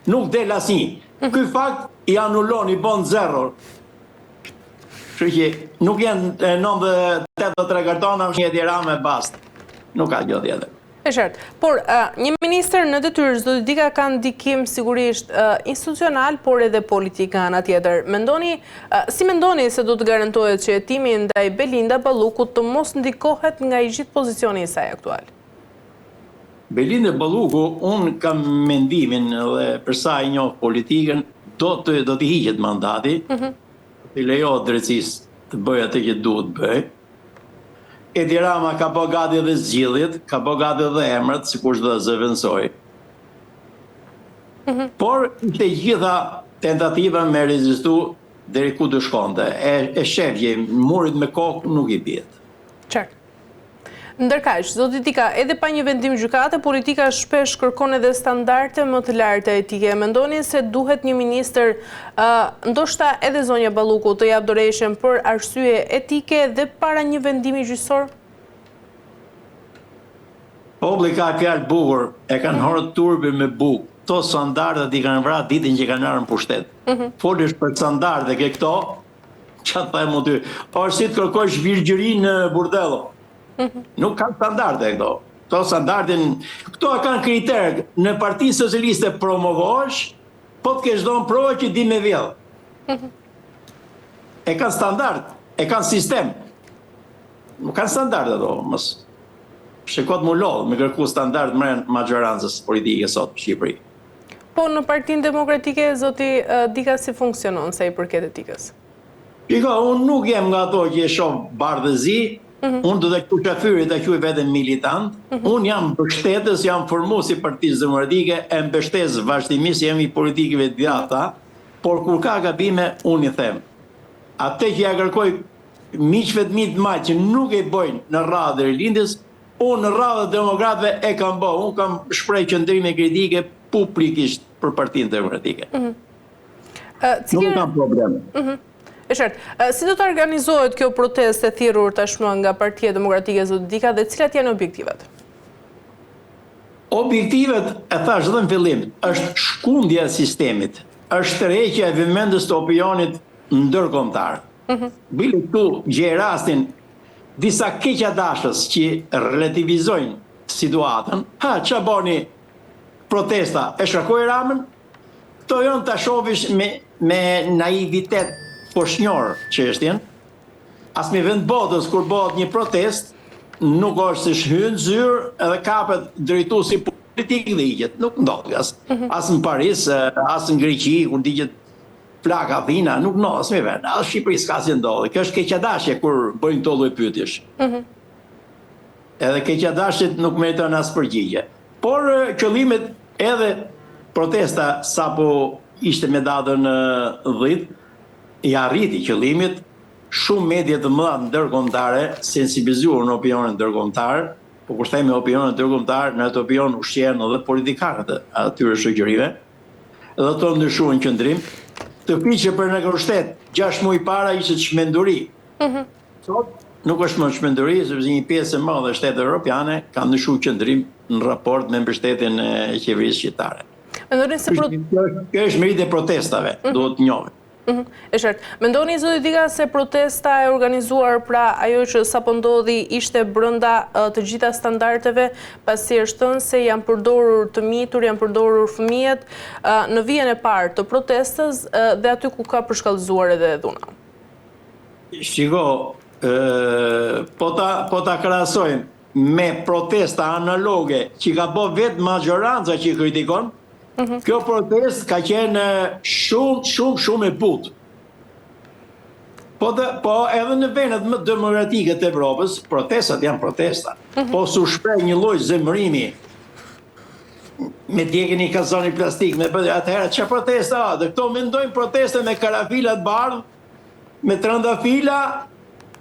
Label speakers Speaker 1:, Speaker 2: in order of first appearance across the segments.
Speaker 1: Nuk del asnjë. Ky fakt i anullon, i bën zero. Kështu që nuk janë 98 kartona, një tjera me bast. Nuk ka gjë tjetër.
Speaker 2: E qartë. Por një ministër në detyrë çdo dika ka ndikim sigurisht institucional, por edhe politik nga ana tjetër. Si mendoni se do të garantohet që hetimi ndaj Belinda Ballukut të mos ndikohet nga i gjithë pozicioni i saj aktual?
Speaker 1: Belinda Balluku, unë kam mendimin dhe përsa i njoh politikën, do t'i hiqet mandati, t'i lejohet drejtësisë të bëjë atë që duhet bëjë. Edi Rama ka po gati dhe zgjidhjet, ka po gati dhe emrat, sikur do të zëvendësoj. Por të gjitha tentativa me rezistu deri ku të shkonte. E shefje, murit me kokë nuk i bjet.
Speaker 2: Qartë. Ndërkaq, zoti Tika, edhe pa një vendim gjykate, politika shpesh kërkon edhe standarde më të larta etike. Mendoni se duhet një ministër, ndoshta edhe zonja Balluku, të jap dorëshën për arsye etike dhe para një vendimi gjyqësor?
Speaker 1: Populli ka fjalë bukur, e kanë horë turpi me bukë. Këto standardet i kanë vrarë ditën që kanë ardhur në pushtet. Folish për standarde ke këto, çfarë them ty? Por si të kërkosh virgjëri në burdello. Nuk kanë standarde këto. Këto standardin, këto kanë kriterë. Në Partinë Socialiste promovohesh, po të kesh dhënë provë që di me vjedh. E kanë standard, e kanë sistem. Nuk kanë standard ato, mos. Shikot mu lodhë me kërku standard mërën majorancës politike sot në Shqipëri.
Speaker 2: Po në Partinë Demokratike, zoti Dika, si funksionon sa i përket etikës?
Speaker 1: Shiko, unë nuk jem nga ato që e shoh bardhëzi. Unë do të kushafyri të quaj veten militant. Unë jam mbështetës, jam formues i Partisë Demokratike, e mbështes vazhdimisht, jemi politikëve të djata, por kur ka gabime, unë i them. Atë që ja kërkoj miqve të mi të maj që nuk e bojnë në radhë e lindjes, unë në radhë demokratëve e kam bo. Unë kam shpreh qëndrime kritike publikisht për Partinë Demokratike. Nuk kam problem.
Speaker 2: E qartë, si do të organizohet kjo protestë e thirrur tashmë nga Partia Demokratike zoti Dika dhe cilat janë objektivat?
Speaker 1: Objektivet, e thash edhe në fillim, është shkundja e sistemit, është tërheqja e vëmendjes të opinionit ndërkombëtar. Bile këtu gjej rastin disa keqadashës që relativizojnë situatën. Ç'a boni protesta? E shkarkoi Ramën? Këto janë ta shohësh me naivitet poshnjor çështjen. As me vend botës kur bëhet një protest, nuk është se shhyn zyrë edhe kapet drejtuesi politik dhe hiqet. Nuk ndodh as në Paris, as në Greqi, kur digjet flaka Athina, nuk ndodh as me vend. As në Shqipëri s'ka si ndodh. Kjo është keqadashje kur bëjnë këto lloj pyetjesh. Edhe keqadashjet nuk meriton as përgjigje. Por qëllimet edhe protesta sapo ishte me datën 10, i arriti qëllimit, shumë medje të mëdha ndërkombëtare sensibilizuar në opinionin ndërkombëtar, po kur themi opinionin ndërkombëtar, në atë opinion ushqen edhe politikanët e atyre shoqërive, dhe të ndryshuan qëndrim, të fiqe për në kushtet 6 muaj para ishte çmenduri. Sot nuk është më çmenduri, sepse një pjesë e madhe e shtetit evropiane ka ndryshuar qëndrim në raport me mbështetjen e qeverisë shqiptare. Kjo është merit e protestave, duhet të njohim.
Speaker 2: E qartë. Mendoni zoti Dika se protesta e organizuar, pra ajo që sapo ndodhi, ishte brenda të gjitha standardeve, pasi është thënë se janë përdorur të mitur, janë përdorur fëmijët në vijën e parë të protestës dhe aty ku ka përshkallëzuar edhe dhuna?
Speaker 1: Shiko, po ta krahasojmë me protesta analoge që ka bë vetë majoranca që kritikon, kjo protest ka qenë shumë e butë. Po edhe në vendet më demokratike të Evropës, protestat janë protesta. Po su shpreh një lloj zemërimi me djegjen i kazani plastik, me atëherë çfarë protesta? Dhe këto mendojnë proteste me karafilat bardh, me trëndafila,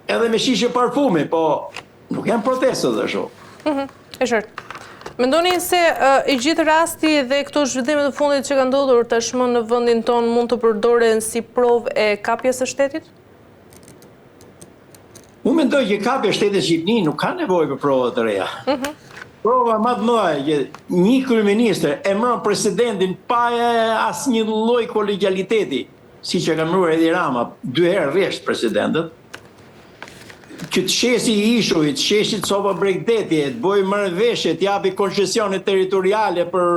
Speaker 1: edhe me shishe parfumi, po nuk janë proteste dhe shumë.
Speaker 2: E qartë. Mendoni se i gjithë rasti dhe këto zhvillime të fundit që kanë ndodhur tashmë në vendin tonë mund të përdoren si provë e kapjes së shtetit?
Speaker 1: Unë mendoj që kapja e shtetit Shqipëni nuk ka nevojë për prova të reja. Prova më të mëdha që një kryeministër emëron presidentin pa asnjë lloj kolegjialiteti, siç e ka mëruar Edi Rama 2 herë rresht presidentët, që të shesi ishuj, të shesi copa bregdetje, të bëjë marrëveshje, të japi koncesione territoriale për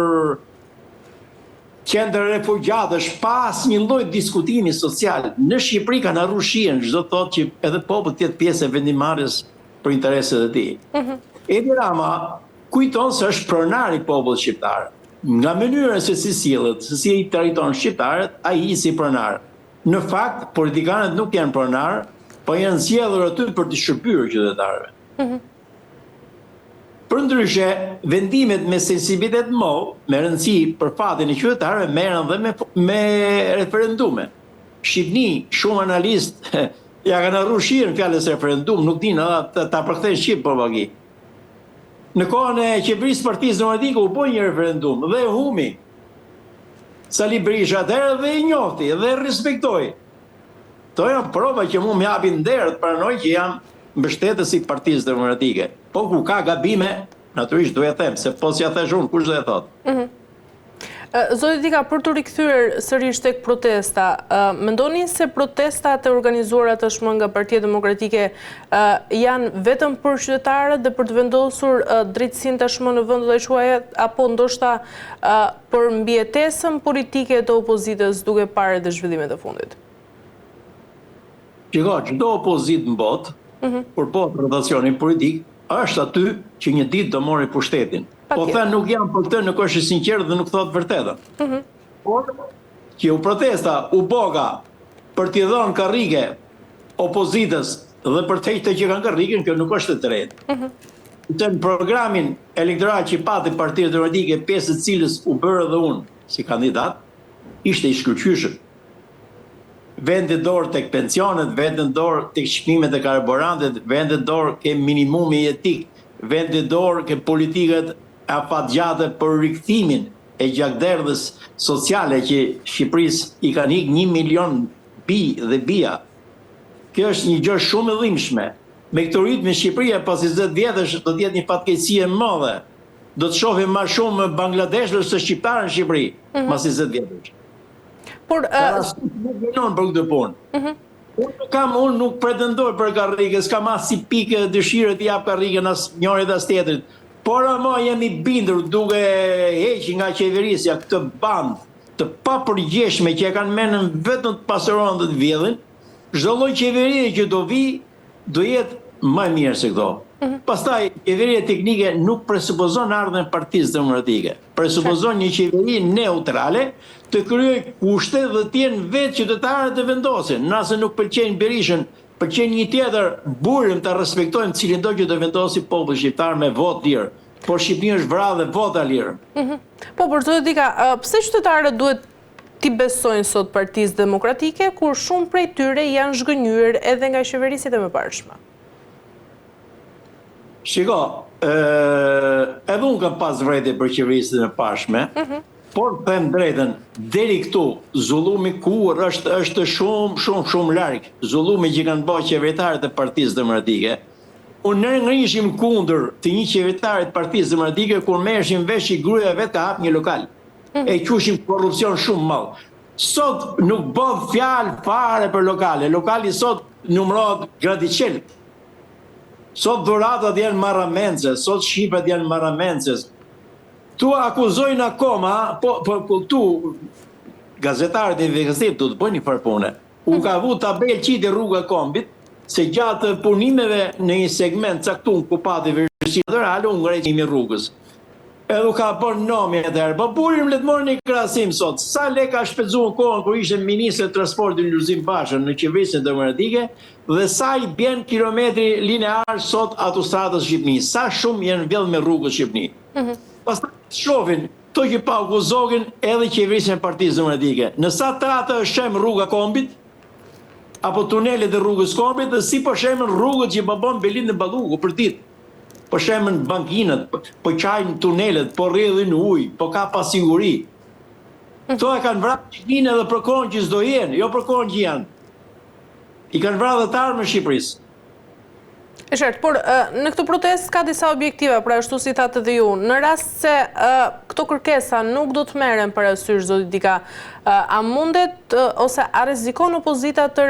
Speaker 1: qendër refugjatësh, pa asnjë lloj diskutimi social. Në Shqipëri kanë harruar shihen, çdo thotë që edhe populli të jetë pjesë e vendimarrjes për interesat e tij. Edi Rama kujton se është pronar i popullit shqiptar. Nga mënyra se si sillet, se si i trajton shqiptarët, ai si pronar. Në fakt, politikanët nuk janë pronar, po janë sjellur aty për të shërbyer qytetarëve. Përndryshe, vendimet me sensibilitet me rëndësi për fatin e qytetarëve merren dhe me referendume. Shqipni, shumë analist ja kanë harruar shihen fjalës referendum, nuk dinë ta përkthejnë shqip po vagi. Në kohën e qeverisë Partisë Demokratike u bë një referendum dhe humi. Sali Berisha atëherë dhe i njofti dhe respektoi. To janë prova që mu më japin nder të pranoj që jam mbështetës i Partisë Demokratike. Po ku ka gabime, natyrisht duhet them, se po si ja thesh unë, kush do e thotë.
Speaker 2: Zoti Dika, për të rikthyer sërish tek protesta, mendoni se protestat e organizuara tashmë nga Partia Demokratike janë vetëm për qytetarët dhe për të vendosur drejtësinë tashmë në vendet e quaja, apo ndoshta për mbijetesën politike të opozitës duke parë edhe zhvillimet e fundit?
Speaker 1: Shiko, çdo opozitë në botë, kur bëhet rotacioni politik, është aty që një ditë do mori pushtetin. Po thënë nuk jam për këtë, nuk është i sinqert dhe nuk thotë vërtetën. Por që u protesta, u boga për t'i dhënë karrige opozitës dhe për të që kanë karrigen, kjo nuk është e drejtë. Në programin elektoral që pati Partia Demokratike, pjesë e cilës u bërë dhe unë si kandidat, ishte i shkëlqyeshëm. Vendet dorë tek pensionet, vendet dorë tek çmimet e karburantit, vendet dorë ke minimumi jetik, vendet dorë ke politikat afatgjate për rikthimin e gjakderdhës sociale që Shqipërisë i kanë ikë 1 milion bi dhe bia. Kjo është një gjë shumë e dhimbshme. Me këtë ritëm Shqipëria pas 20 vjetësh do të jetë një fatkeqësi e madhe. Do të shohim më shumë bangladeshës se shqiptarë në Shqipëri pas 20 vjetësh.
Speaker 2: Por
Speaker 1: nuk gjenon për këtë punë. Unë nuk pretendoj për karrige, s'kam as si pikë dëshirë të jap karrigën as njërit as tjetrit. Por ama jemi bindur duke heqë nga qeverisja këtë bandë të papërgjeshme që e kanë menën vetëm të pasuron dhe të vjedhin, çdo lloj qeverie që do vi, do jetë më mirë se këto. Pastaj, qeveria teknike nuk presupozon ardhmën e Partisë Demokratike. Presupozon një qeveri neutrale të kryej kushte dhe të jenë vetë qytetarët të vendosin. Nëse nuk pëlqejnë Berishën, pëlqen një tjetër, burim të respektojmë cilin do që të vendosi populli shqiptar me votë lirë. Por Shqipëria është vrarë dhe vota lirë.
Speaker 2: Po, por zoti Dika, pse qytetarët duhet t'i besojnë sot Partisë Demokratike, kur shumë prej tyre janë zhgënjur edhe nga qeverisit e mëparshme?
Speaker 1: Shiko, edhe unë kam pas vrejtje për qeverisit e mëparshme, por them drejtën, deri këtu, zullumi kur është shumë larg. Zullumi që kanë bërë qeveritarët e Partisë Demokratike. Unë ne ngriheshim kundër të një qeveritari të Partisë Demokratike kur merreshim vesh i gruaja vet ka hap një lokal. E quheshim korrupsion shumë madh. Sot nuk bëhet fjalë fare për lokale. Lokali sot numërohet graticel. Sot dhuratat janë marramence, sot shqipat janë marramence. Tu akuzojnë akoma, po tu gazetarët e investimit do të bëjnë një farë pune. U ka vu tabel qiti rruga Kombit, se gjatë punimeve në një segment caktuar ku pati vështirësi reale u ngrejtimi rrugës. Edhe u ka bërë nomi atëherë. Po burim le të morën një krahasim sot. Sa lek ka shpenzuar kohën kur ishte ministri i transportit Lulzim Basha në qeverinë demokratike dhe sa i bën kilometri linear sot autostradës Shqipëni. Sa shumë janë vjedhur me rrugës Shqipëni. Pastaj shohin to që pa akuzohen edhe qeverinë e Partisë Demokratike. Në sa tratë është shem rruga Kombit, apo tunelet e rrugës Kombit, dhe si po shemën rrugët që po bën Belin në Balluku për ditë. Po shemën bankinët, po qajnë tunelet, po rrjedhin ujë, po ka pasiguri. Këto e kanë vrarë Shqipërinë edhe për kohën që s'do jenë, jo për kohën që janë. I kanë vrarë dhe të armën Shqipërisë.
Speaker 2: E qartë, por në këtë protest ka disa objektiva, pra ashtu si thatë edhe ju. Në rast se këto kërkesa nuk do të merren parasysh, zoti Dika, a mundet ose a rrezikon opozita të